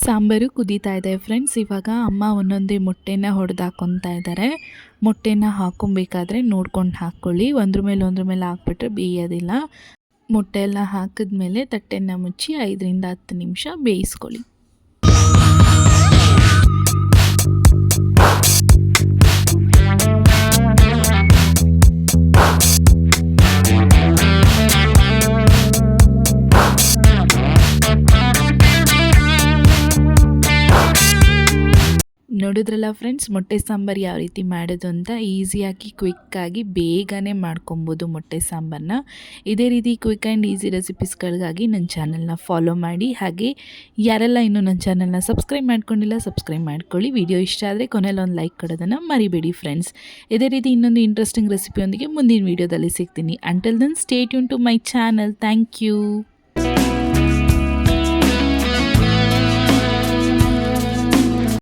ಸಾಂಬಾರು ಕುದೀತಾ ಇದೆ ಫ್ರೆಂಡ್ಸ್. ಇವಾಗ ಅಮ್ಮ ಒಂದೊಂದೇ ಮೊಟ್ಟೆನ ಹೊಡೆದು ಹಾಕ್ಕೊತಾ ಇದ್ದಾರೆ. ಮೊಟ್ಟೆನ ಹಾಕ್ಕೊಬೇಕಾದ್ರೆ ನೋಡ್ಕೊಂಡು ಹಾಕ್ಕೊಳ್ಳಿ, ಒಂದ್ರ ಮೇಲೆ ಹಾಕ್ಬಿಟ್ರೆ ಬೇಯೋದಿಲ್ಲ. ಮೊಟ್ಟೆ ಎಲ್ಲ ಹಾಕಿದ್ಮೇಲೆ ತಟ್ಟೆನ ಮುಚ್ಚಿ 5ರಿಂದ 10 ನಿಮಿಷ ಬೇಯಿಸ್ಕೊಳ್ಳಿ. ನೋಡಿದ್ರಲ್ಲ ಫ್ರೆಂಡ್ಸ್, ಮೊಟ್ಟೆ ಸಾಂಬಾರು ಯಾವ ರೀತಿ ಮಾಡೋದು ಅಂತ. ಈಸಿಯಾಗಿ ಕ್ವಿಕ್ಕಾಗಿ ಬೇಗನೆ ಮಾಡ್ಕೊಬೋದು ಮೊಟ್ಟೆ ಸಾಂಬಾರನ್ನ. ಇದೇ ರೀತಿ ಕ್ವಿಕ್ ಆ್ಯಂಡ್ ಈಸಿ ರೆಸಿಪೀಸ್ಗಳಿಗಾಗಿ ನನ್ನ ಚಾನಲ್ನ ಫಾಲೋ ಮಾಡಿ. ಹಾಗೆ ಯಾರೆಲ್ಲ ಇನ್ನೂ ನನ್ನ ಚಾನಲ್ನ ಸಬ್ಸ್ಕ್ರೈಬ್ ಮಾಡ್ಕೊಂಡಿಲ್ಲ ಸಬ್ಸ್ಕ್ರೈಬ್ ಮಾಡ್ಕೊಳ್ಳಿ. ವಿಡಿಯೋ ಇಷ್ಟ ಆದರೆ ಕೊನೆಯಲ್ಲಿ ಒಂದು ಲೈಕ್ ಕೊಡೋದನ್ನು ಮರಿಬೇಡಿ ಫ್ರೆಂಡ್ಸ್. ಇದೇ ರೀತಿ ಇನ್ನೊಂದು ಇಂಟ್ರೆಸ್ಟಿಂಗ್ ರೆಸಿಪಿಯೊಂದಿಗೆ ಮುಂದಿನ ವೀಡಿಯೋದಲ್ಲಿ ಸಿಗ್ತೀನಿ. Until then stay tune to my channel. Thank you.